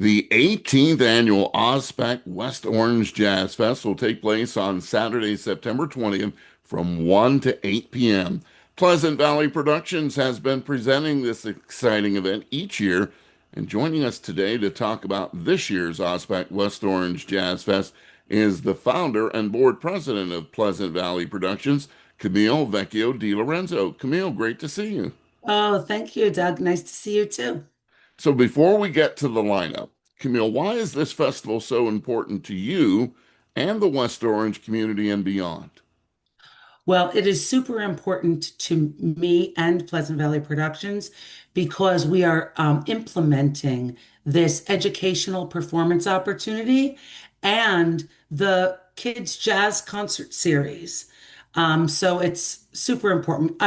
The 18th annual OSPAC West Orange Jazz Fest will take place on Saturday, September 20th from 1 to 8 p.m. Pleasant Valley Productions has been presenting this exciting event each year, and joining us today to talk about this year's OSPAC West Orange Jazz Fest is the founder and board president of Pleasant Valley Productions, Camille Vecchio Di Lorenzo. Camille, great to see you. Oh, thank you, Doug. Nice to see you too. So before we get to the lineup, Camille, why is this festival so important to you and the West Orange community and beyond? Well, it is super important to me and Pleasant Valley Productions because we are implementing this educational performance opportunity and the Kids Jazz Concert Series. So it's super important.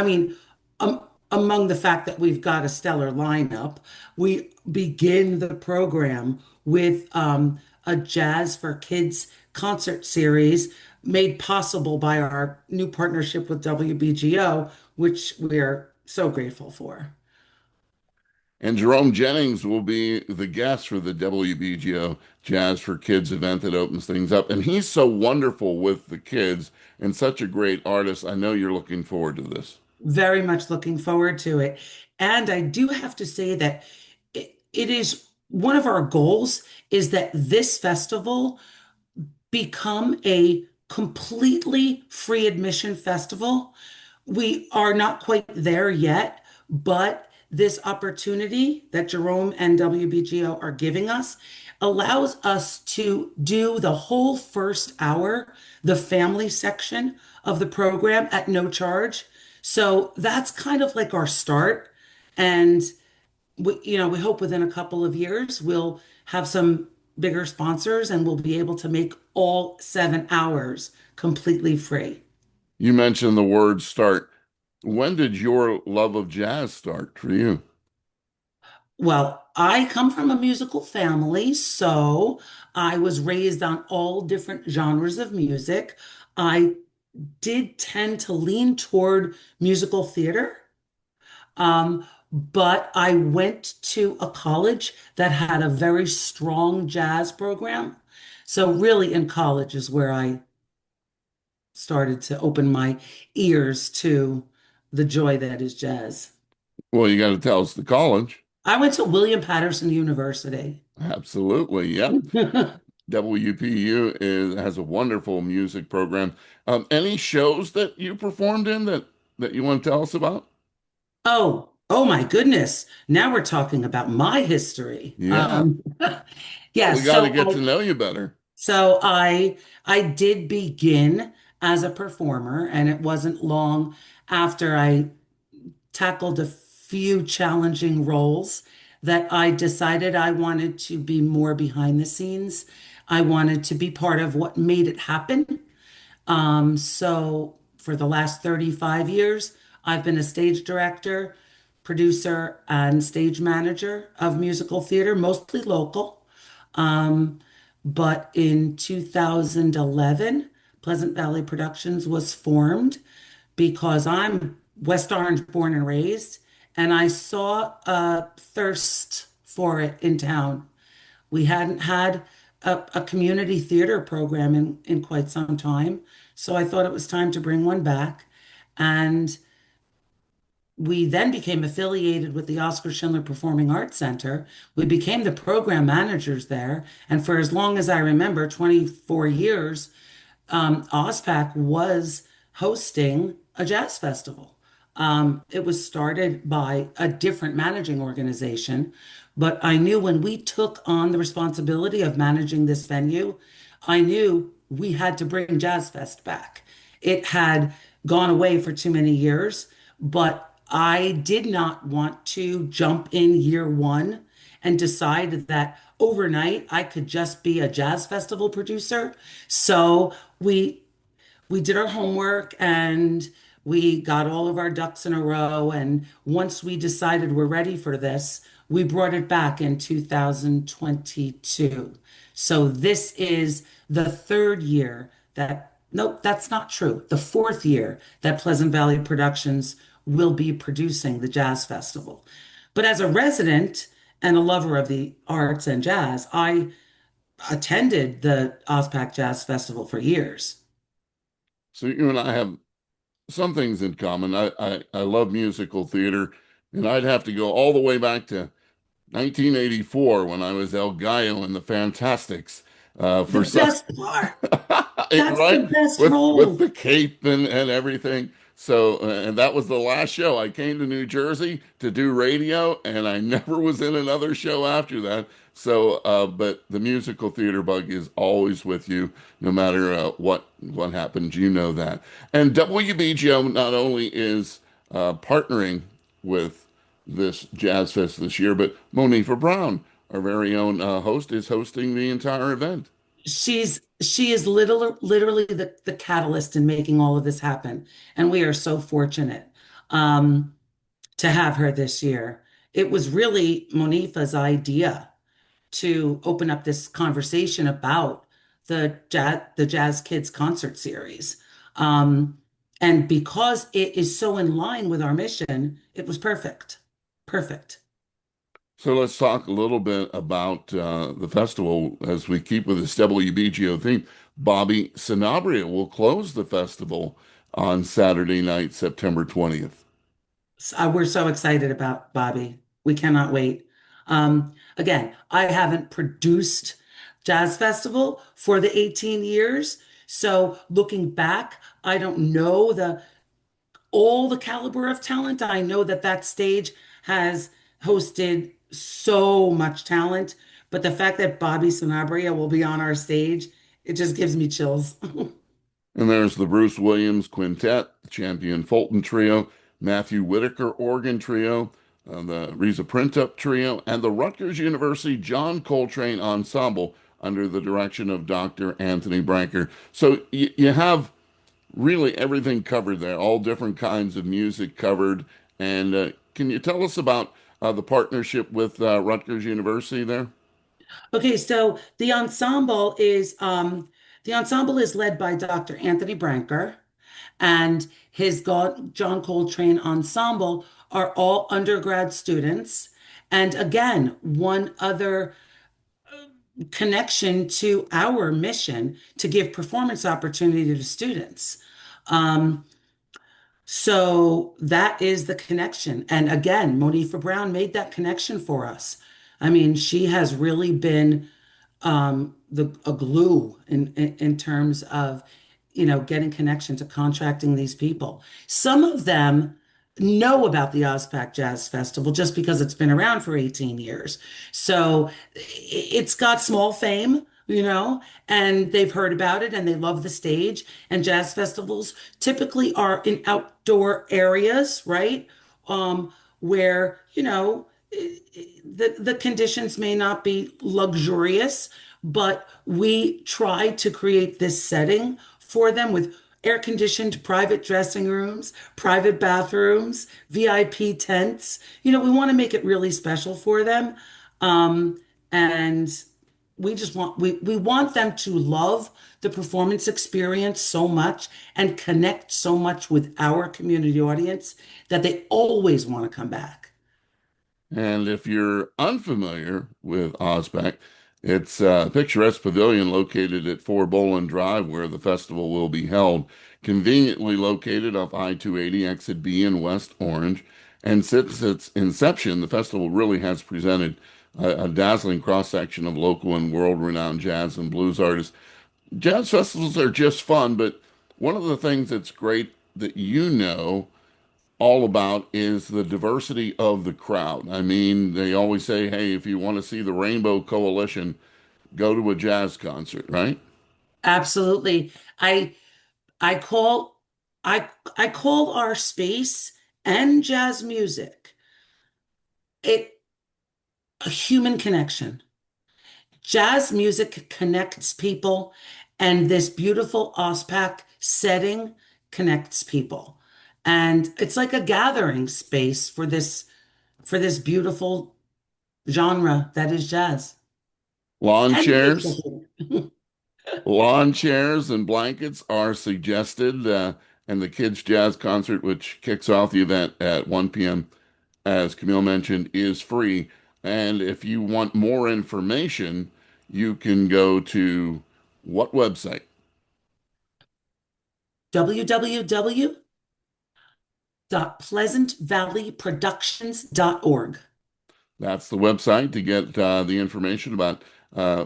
Among the fact that we've got a stellar lineup, we begin the program with a Jazz for Kids concert series made possible by our new partnership with WBGO, which we're so grateful for. And Jerome Jennings will be the guest for the WBGO Jazz for Kids event that opens things up. And he's so wonderful with the kids and such a great artist. I know you're looking forward to this. Very much looking forward to it. And I do have to say that it is one of our goals is that this festival become a completely free admission festival. We are not quite there yet, but this opportunity that Jerome and WBGO are giving us allows us to do the whole first hour, the family section of the program at no charge. So that's kind of like our start. And we hope within a couple of years we'll have some bigger sponsors and we'll be able to make all 7 hours completely free. You mentioned the word start. When did your love of jazz start for you? Well, I come from a musical family, so I was raised on all different genres of music. I did tend to lean toward musical theater. But I went to a college that had a very strong jazz program. So really in college is where I started to open my ears to the joy that is jazz. Well, you got to tell us the college. I went to William Patterson University. Absolutely. Yep. WPU has a wonderful music program. Any shows that you performed in that you want to tell us about? Oh my goodness. Now we're talking about my history. Yeah. Well, we Yes, got to get to know you better. so I did begin as a performer, and it wasn't long after I tackled a few challenging roles that I decided I wanted to be more behind the scenes. I wanted to be part of what made it happen. So for the last 35 years, I've been a stage director, producer, and stage manager of musical theater, mostly local. Um, but in 2011, Pleasant Valley Productions was formed because I'm West Orange born and raised, and I saw a thirst for it in town. We hadn't had a community theater program in quite some time, so I thought it was time to bring one back. And we then became affiliated with the Oscar Schindler Performing Arts Center. We became the program managers there. And for as long as I remember, 24 years, OSPAC was hosting a jazz festival. It was started by a different managing organization, but I knew when we took on the responsibility of managing this venue, I knew we had to bring Jazz Fest back. It had gone away for too many years, but I did not want to jump in year one and decide that overnight I could just be a jazz festival producer. So we did our homework and we got all of our ducks in a row. And once we decided we're ready for this, we brought it back in 2022. So this is the third year that, nope, that's not true. The fourth year that Pleasant Valley Productions will be producing the Jazz Festival. But as a resident and a lover of the arts and jazz, I attended the OSPAC Jazz Festival for years. So you and I have some things in common. I love musical theater, and I'd have to go all the way back to 1984 when I was El Gallo in the Fantastics The for some best part. That's the right best with role. the cape and everything. So and that was the last show. I came to New Jersey to do radio, and I never was in another show after that. So, but the musical theater bug is always with you, no matter what happens. You know that. And WBGO not only is partnering with this Jazz Fest this year, but Monifa Brown, our very own host, is hosting the entire event. She is literally the catalyst in making all of this happen. And we are so fortunate um, to have her this year. It was really Monifa's idea to open up this conversation about the Jazz Kids concert series. Um, and because it is so in line with our mission, it was perfect. Perfect. So let's talk a little bit about the festival as we keep with this WBGO theme. Bobby Sanabria will close the festival on Saturday night, September 20th. We're so excited about Bobby. We cannot wait. Again, I haven't produced Jazz Festival for the 18 years. So looking back, I don't know the all the caliber of talent. I know that that stage has hosted so much talent, but the fact that Bobby Sanabria will be on our stage, it just gives me chills. And there's the Bruce Williams Quintet, the Champion Fulton Trio, Matthew Whitaker Organ Trio, the Reza Printup Trio, and the Rutgers University John Coltrane Ensemble under the direction of Dr. Anthony Branker. So you have really everything covered there, all different kinds of music covered. And can you tell us about the partnership with Rutgers University there? Okay, so the ensemble is led by Dr. Anthony Branker, and John Coltrane Ensemble are all undergrad students. And again, one other connection to our mission to give performance opportunity to students. Um, so that is the connection. And again, Monifa Brown made that connection for us. I mean, she has really been the a glue in terms of getting connection to contracting these people. Some of them know about the OSPAC Jazz Festival just because it's been around for 18 years. So it's got small fame, and they've heard about it and they love the stage. And jazz festivals typically are in outdoor areas, right? Where, the conditions may not be luxurious, but we try to create this setting for them with air-conditioned private dressing rooms, private bathrooms, VIP tents. We want to make it really special for them. And we want them to love the performance experience so much and connect so much with our community audience that they always want to come back. And if you're unfamiliar with OSPAC, it's a picturesque pavilion located at 4 Boland Drive, where the festival will be held, conveniently located off I-280 exit B in West Orange. And since its inception, the festival really has presented a dazzling cross-section of local and world-renowned jazz and blues artists. Jazz festivals are just fun, but one of the things that's great that all about is the diversity of the crowd. I mean, they always say, hey, if you want to see the Rainbow Coalition, go to a jazz concert, right? Absolutely. I call I call our space and jazz music it a human connection. Jazz music connects people, and this beautiful OSPAC setting connects people. And it's like a gathering space for this beautiful genre that is jazz Lawn and chairs, musical. lawn chairs and blankets are suggested, and the kids' jazz concert, which kicks off the event at 1 p.m., as Camille mentioned, is free. And if you want more information, you can go to what website? www.pleasantvalleyproductions.org. That's the website to get the information about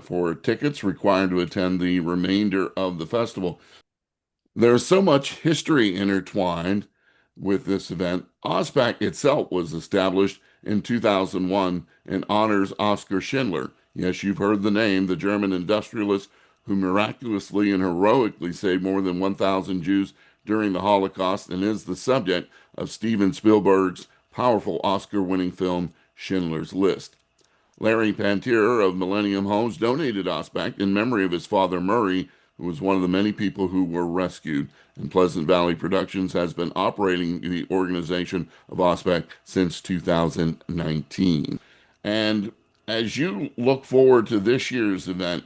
for tickets required to attend the remainder of the festival. There's so much history intertwined with this event. OSPAC itself was established in 2001 and honors Oskar Schindler. Yes, you've heard the name, the German industrialist who miraculously and heroically saved more than 1,000 Jews during the Holocaust and is the subject of Steven Spielberg's powerful Oscar-winning film Schindler's List. Larry Pantier of Millennium Homes donated OSPAC in memory of his father Murray, who was one of the many people who were rescued. And Pleasant Valley Productions has been operating the organization of OSPAC since 2019. And as you look forward to this year's event,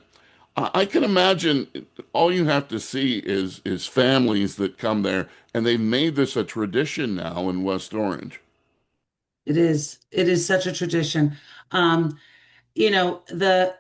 I can imagine all you have to see is families that come there, and they've made this a tradition now in West Orange. It is such a tradition. You know, the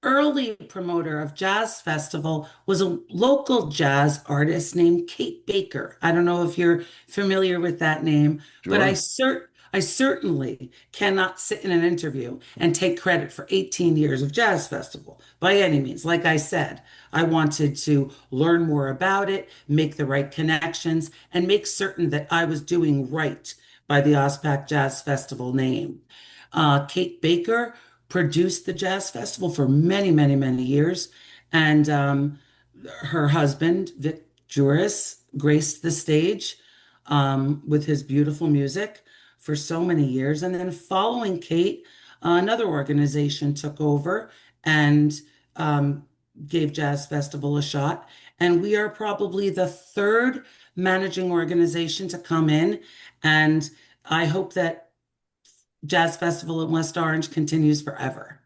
early promoter of Jazz Festival was a local jazz artist named Kate Baker. I don't know if you're familiar with that name, but Sure. I certainly cannot sit in an interview and take credit for 18 years of Jazz Festival by any means. Like I said, I wanted to learn more about it, make the right connections, and make certain that I was doing right by the OSPAC Jazz Festival name. Kate Baker produced the Jazz Festival for many, many, many years. And her husband, Vic Juris, graced the stage with his beautiful music for so many years. And then following Kate, another organization took over and um, gave Jazz Festival a shot. And we are probably the third managing organization to come in. And I hope that Jazz Festival in West Orange continues forever,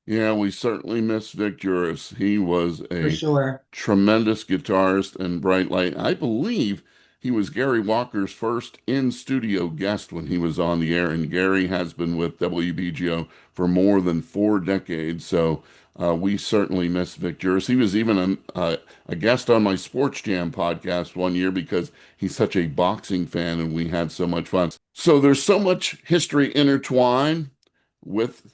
Yeah, we certainly miss Vic Juris. He was for a sure. tremendous guitarist and bright light. I believe he was Gary Walker's first in-studio guest when he was on the air, and Gary has been with WBGO for more than 4 decades. So we certainly miss Vic Juris. He was even a guest on my Sports Jam podcast one year because he's such a boxing fan, and we had so much fun. So there's so much history intertwined with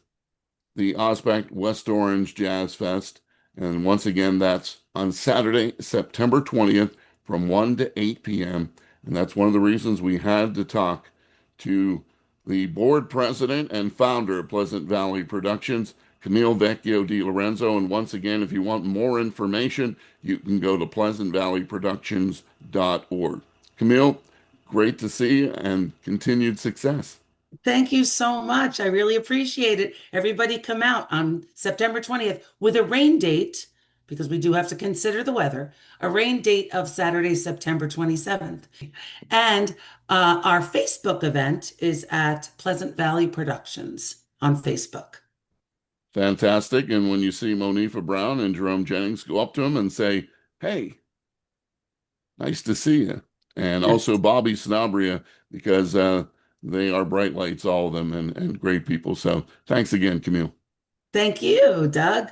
the OSPAC West Orange Jazz Fest. And once again, that's on Saturday, September 20th from 1 to 8 p.m. And that's one of the reasons we had to talk to the board president and founder of Pleasant Valley Productions, Camille Vecchio Di Lorenzo. And once again, if you want more information, you can go to pleasantvalleyproductions.org. Camille, great to see you and continued success. Thank you so much. I really appreciate it. Everybody come out on September 20th with a rain date, because we do have to consider the weather, a rain date of Saturday, September 27th. And our Facebook event is at Pleasant Valley Productions on Facebook. Fantastic. And when you see Monifa Brown and Jerome Jennings, go up to him and say, "Hey, nice to see you." And also Yes. Bobby Snabria, because they are bright lights, all of them, and great people. So thanks again, Camille. Thank you, Doug.